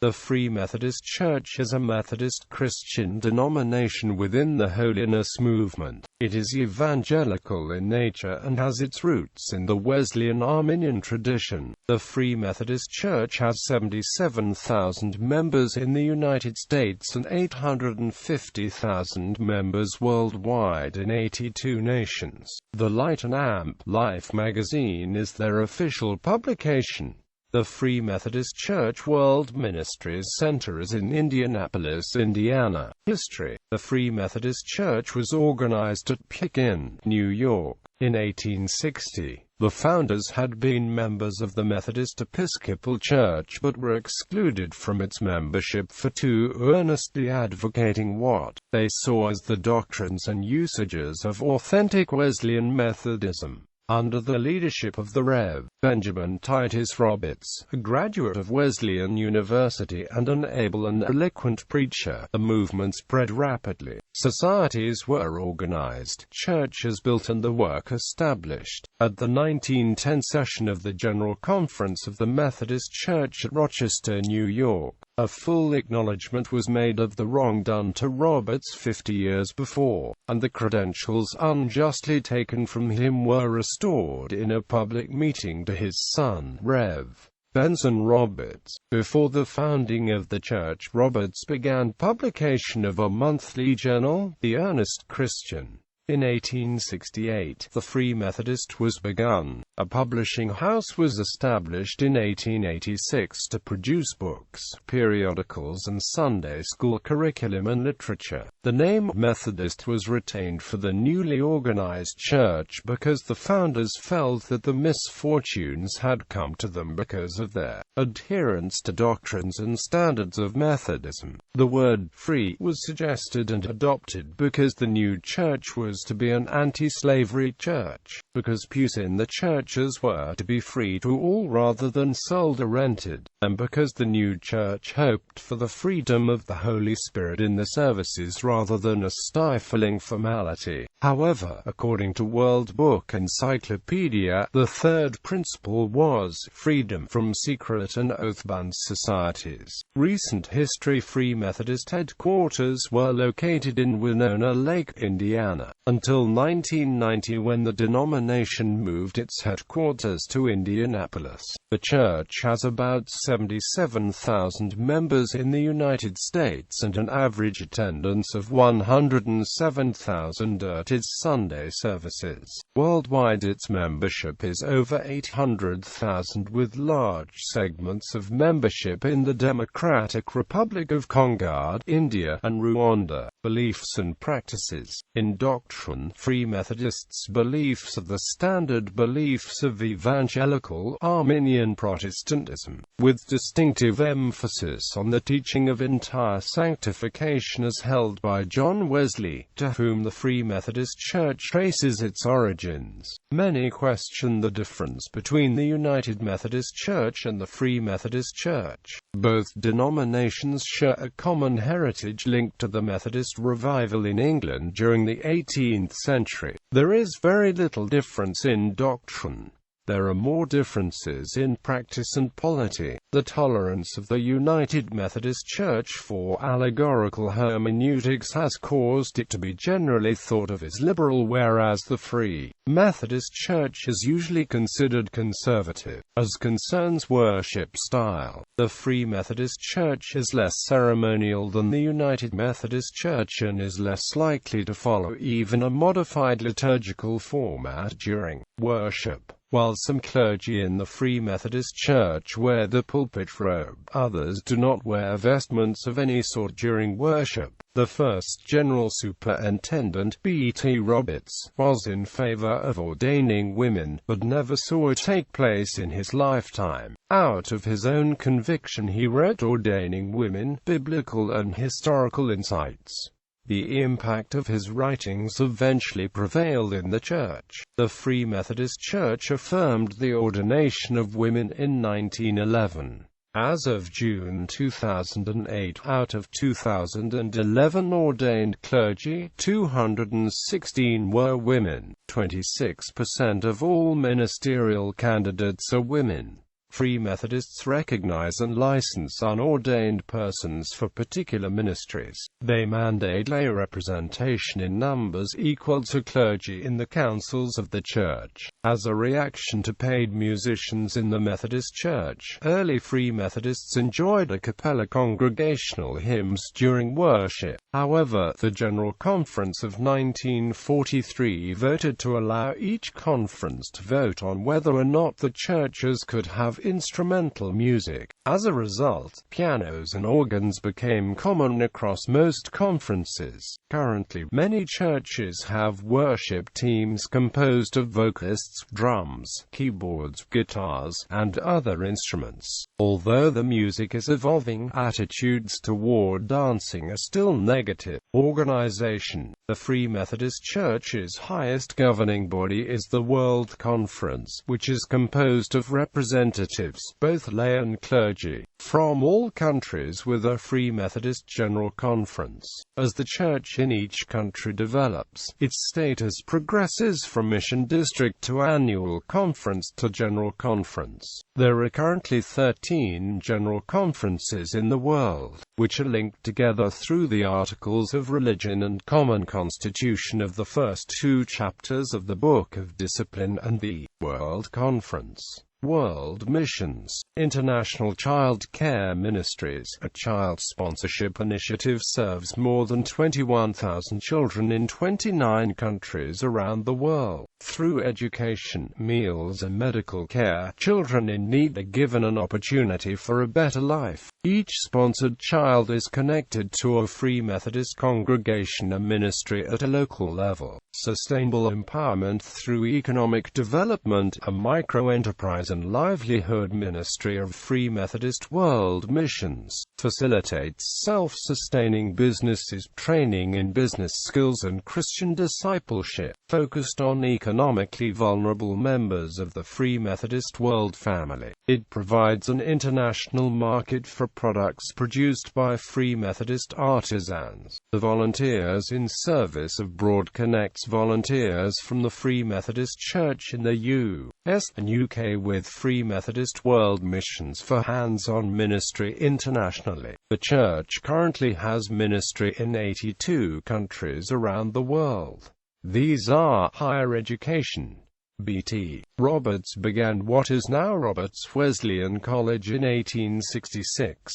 The Free Methodist Church is a Methodist Christian denomination within the holiness movement. It is evangelical in nature and has its roots in the Wesleyan-Arminian tradition. The Free Methodist Church has 77,000 members in the United States and 850,000 members worldwide in 82 nations. The Light and Amp Life magazine is their official publication. The Free Methodist Church World Ministries Center is in Indianapolis, Indiana. History. The Free Methodist Church was organized at Pekin, New York, in 1860. The founders had been members of the Methodist Episcopal Church but were excluded from its membership for too earnestly advocating what they saw as the doctrines and usages of authentic Wesleyan Methodism. Under the leadership of the Rev. Benjamin Titus Roberts, a graduate of Wesleyan University and an able and eloquent preacher, the movement spread rapidly. Societies were organized, churches built and the work established. At the 1910 session of the General Conference of the Methodist Church at Rochester, New York, a full acknowledgement was made of the wrong done to Roberts 50 years before, and the credentials unjustly taken from him were restored in a public meeting to his son, Rev. Benson Roberts. Before the founding of the church, Roberts began publication of a monthly journal, The Earnest Christian. In 1868, the Free Methodist was begun. A publishing house was established in 1886 to produce books, periodicals and Sunday school curriculum and literature. The name Methodist was retained for the newly organized church because the founders felt that the misfortunes had come to them because of their adherence to doctrines and standards of Methodism. The word free was suggested and adopted because the new church was to be an anti-slavery church, because pews in the churches were to be free to all rather than sold or rented, and because the new church hoped for the freedom of the Holy Spirit in the services rather than a stifling formality. However, according to World Book Encyclopedia, the third principle was freedom from secret and oath-bound societies. Recent history. Free Methodist headquarters were located in Winona Lake, Indiana, until 1990 when the denomination moved its headquarters to Indianapolis. The church has about 77,000 members in the United States and an average attendance of 107,000 at its Sunday services. Worldwide, its membership is over 800,000, with large segments of membership in the Democratic Republic of Congo, India, and Rwanda. Beliefs and practices. In Doctrine, Free Methodists' beliefs are the standard beliefs of evangelical Arminian Protestantism, with distinctive emphasis on the teaching of entire sanctification as held by John Wesley, to whom the Free Methodist Church traces its origins. Many question the difference between the United Methodist Church and the Free Methodist Church. Both denominations share a common heritage linked to the Methodist revival in England during the 18th century. There is very little difference in doctrine. There are more differences in practice and polity. The tolerance of the United Methodist Church for allegorical hermeneutics has caused it to be generally thought of as liberal, whereas the Free Methodist Church is usually considered conservative, as concerns worship style. The Free Methodist Church is less ceremonial than the United Methodist Church and is less likely to follow even a modified liturgical format during worship. While some clergy in the Free Methodist Church wear the pulpit robe, others do not wear vestments of any sort during worship. The first General Superintendent, B.T. Roberts, was in favor of ordaining women, but never saw it take place in his lifetime. Out of his own conviction he wrote Ordaining Women, Biblical and Historical Insights. The impact of his writings eventually prevailed in the church. The Free Methodist Church affirmed the ordination of women in 1911. As of June 2008, out of 2011 ordained clergy, 216 were women. 26% of all ministerial candidates are women. Free Methodists recognize and license unordained persons for particular ministries. They mandate lay representation in numbers equal to clergy in the councils of the Church. As a reaction to paid musicians in the Methodist Church, early Free Methodists enjoyed a cappella congregational hymns during worship. However, the General Conference of 1943 voted to allow each conference to vote on whether or not the churches could have instrumental music. As a result, pianos and organs became common across most conferences. Currently, many churches have worship teams composed of vocalists, drums, keyboards, guitars, and other instruments. Although the music is evolving, attitudes toward dancing are still negative. Organization. The Free Methodist Church's highest governing body is the World Conference, which is composed of representatives, both lay and clergy, from all countries with a Free Methodist General Conference. As the church in each country develops, its status progresses from mission district to annual conference to general conference. There are currently 13 general conferences in the world, which are linked together through the Articles of Religion and Common Constitution of the first two chapters of the Book of Discipline and the World Conference. World Missions. International Child Care Ministries, a child sponsorship initiative, serves more than 21,000 children in 29 countries around the world. Through education, meals and medical care, children in need are given an opportunity for a better life. Each sponsored child is connected to a Free Methodist congregation or ministry at a local level. Sustainable empowerment through economic development, a microenterprise and livelihood ministry of Free Methodist World Missions, facilitates self-sustaining businesses, training in business skills and Christian discipleship, focused on economically vulnerable members of the Free Methodist world family. It provides an international market for products produced by Free Methodist artisans. The Volunteers in Service of Broad connects volunteers from the Free Methodist Church in the US and UK with Free Methodist World Missions for hands-on ministry internationally. The Church currently has ministry in 82 countries around the world. These are higher education. B.T. Roberts began what is now Roberts Wesleyan College in 1866.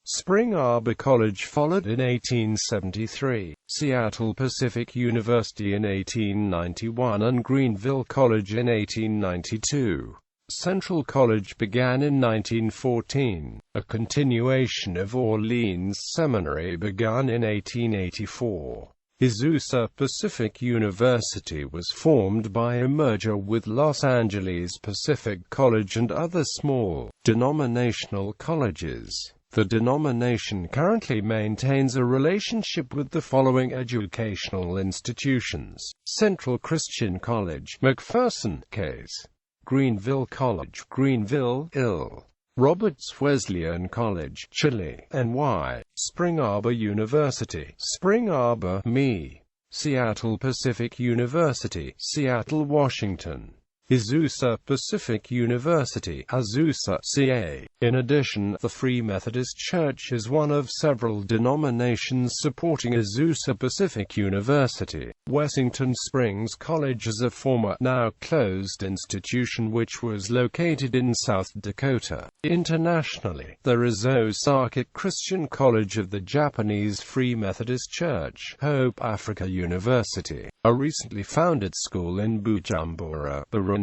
Spring Arbor College followed in 1873, Seattle Pacific University in 1891 and Greenville College in 1892. Central College began in 1914. A continuation of Orleans Seminary began in 1884. Azusa Pacific University was formed by a merger with Los Angeles Pacific College and other small, denominational colleges. The denomination currently maintains a relationship with the following educational institutions: Central Christian College, McPherson, Case. Greenville College, Greenville, Ill. Roberts Wesleyan College, Chile, NY. Spring Arbor University, Spring Arbor, ME. Seattle Pacific University, Seattle, Washington. Azusa Pacific University, Azusa, CA. In addition, the Free Methodist Church is one of several denominations supporting Azusa Pacific University. Wessington Springs College is a former, now closed institution which was located in South Dakota. Internationally, there is Osaka Christian College of the Japanese Free Methodist Church, Hope Africa University, a recently founded school in Bujumbura, Burundi,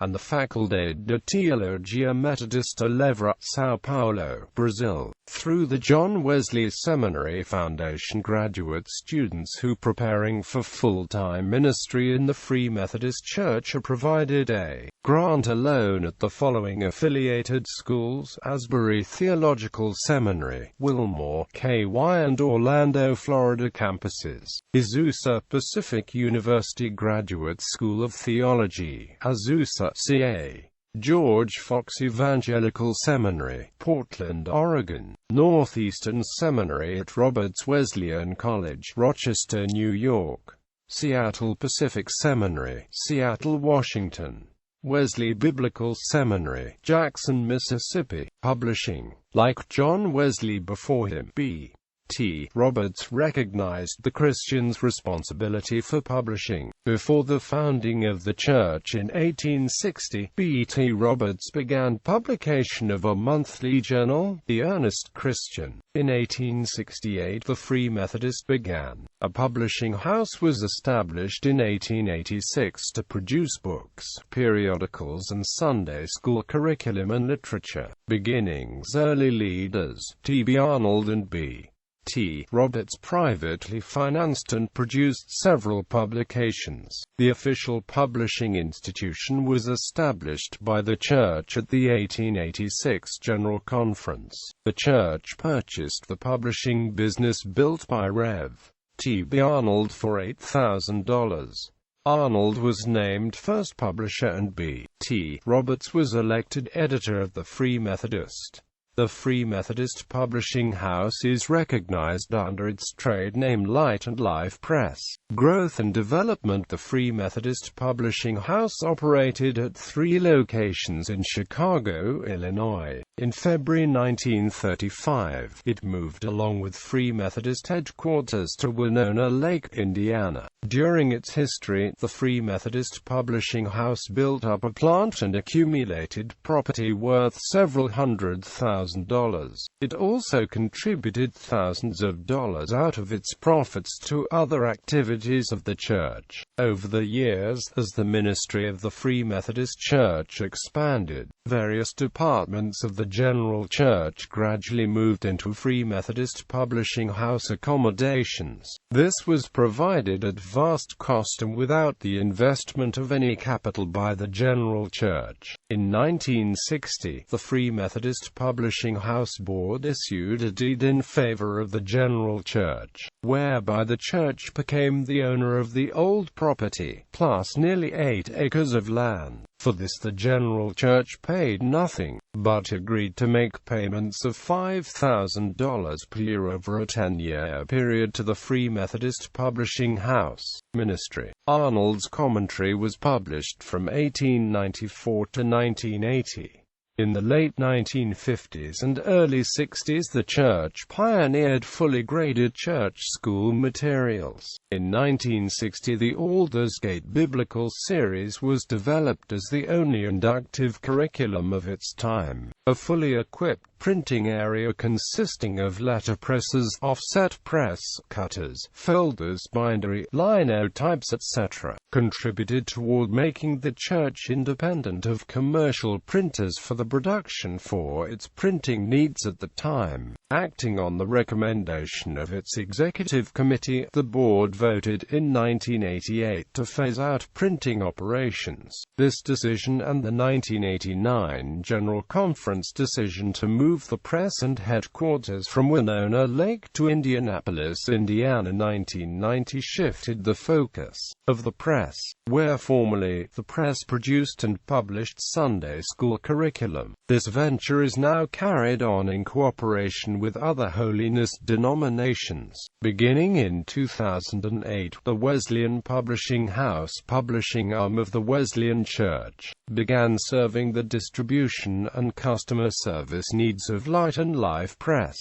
and the Faculdade de Teologia Metodista Levra, São Paulo, Brazil. Through the John Wesley Seminary Foundation, graduate students who preparing for full-time ministry in the Free Methodist Church are provided a grant alone at the following affiliated schools: Asbury Theological Seminary, Wilmore, KY and Orlando, Florida campuses. Azusa Pacific University Graduate School of Theology, Azusa, CA. George Fox Evangelical Seminary, Portland, Oregon. Northeastern Seminary at Roberts Wesleyan College, Rochester, New York. Seattle Pacific Seminary, Seattle, Washington. Wesley Biblical Seminary, Jackson, Mississippi. Publishing. Like John Wesley before him, B.T. Roberts recognized the Christian's responsibility for publishing. Before the founding of the church in 1860, B.T. Roberts began publication of a monthly journal, The Earnest Christian. In 1868, the Free Methodist began. A publishing house was established in 1886 to produce books, periodicals and Sunday school curriculum and literature. Beginnings. Early leaders, T.B. Arnold and B.T. Roberts privately financed and produced several publications. The official publishing institution was established by the church at the 1886 General Conference. The church purchased the publishing business built by Rev. T.B. Arnold for $8,000. Arnold was named first publisher and B.T. Roberts was elected editor of the Free Methodist. The Free Methodist Publishing House is recognized under its trade name Light and Life Press. Growth and development. The Free Methodist Publishing House operated at 3 locations in Chicago, Illinois. In February 1935, it moved along with Free Methodist headquarters to Winona Lake, Indiana. During its history, the Free Methodist Publishing House built up a plant and accumulated property worth several $100,000. It also contributed thousands of dollars out of its profits to other activities of the church. Over the years, as the ministry of the Free Methodist Church expanded, various departments of the general church gradually moved into Free Methodist Publishing House accommodations. This was provided at vast cost and without the investment of any capital by the general church. In 1960, the Free Methodist Publishing House Board issued a deed in favor of the general church, whereby the church became the owner of the old property, plus nearly 8 acres of land. For this the general church paid nothing, but agreed to make payments of $5,000 per year over a 10-year period to the Free Methodist Publishing House. Ministry. Arnold's commentary was published from 1894 to 1980. In the late 1950s and early 60s the church pioneered fully graded church school materials. In 1960 the Aldersgate Biblical Series was developed as the only inductive curriculum of its time. A fully equipped printing area consisting of letterpresses, offset press, cutters, folders, bindery, linotypes etc., contributed toward making the church independent of commercial printers for the production for its printing needs at the time. Acting on the recommendation of its executive committee, the board voted in 1988 to phase out printing operations. This decision and the 1989 General Conference decision to move the press and headquarters from Winona Lake to Indianapolis, Indiana 1990 shifted the focus of the press, where formerly the press produced and published Sunday school curriculum. This venture is now carried on in cooperation with other holiness denominations. Beginning in 2008, the Wesleyan Publishing House, publishing arm of the Wesleyan Church, began serving the distribution and customer service needs of Light and Life Press.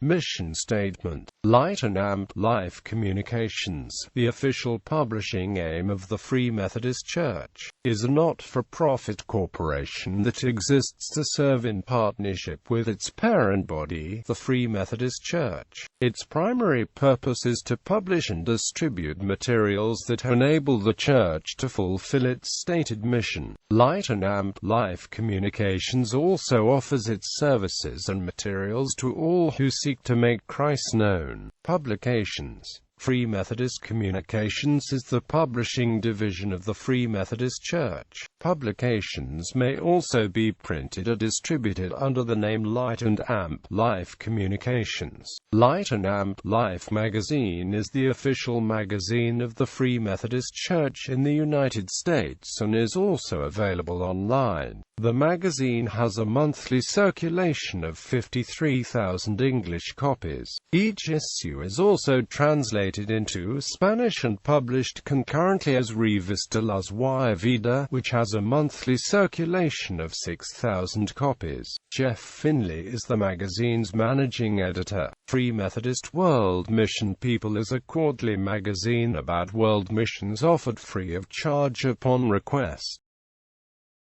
Mission statement. Light and Life Communications. The official publishing aim of the Free Methodist Church is a not-for-profit corporation that exists to serve in partnership with its parent body, the Free Methodist Church. Its primary purpose is to publish and distribute materials that enable the church to fulfill its stated mission. Light and Life Communications also offers its services and materials to all who seek to make Christ known. Publications. Free Methodist Communications is the publishing division of the Free Methodist Church. Publications may also be printed or distributed under the name Light and Life Communications. Light and Life magazine is the official magazine of the Free Methodist Church in the United States and is also available online. The magazine has a monthly circulation of 53,000 English copies. Each issue is also translated into Spanish and published concurrently as Revista Las Y Vida, which has has a monthly circulation of 6,000 copies. Jeff Finley is the magazine's managing editor. Free Methodist World Mission People is a quarterly magazine about world missions offered free of charge upon request.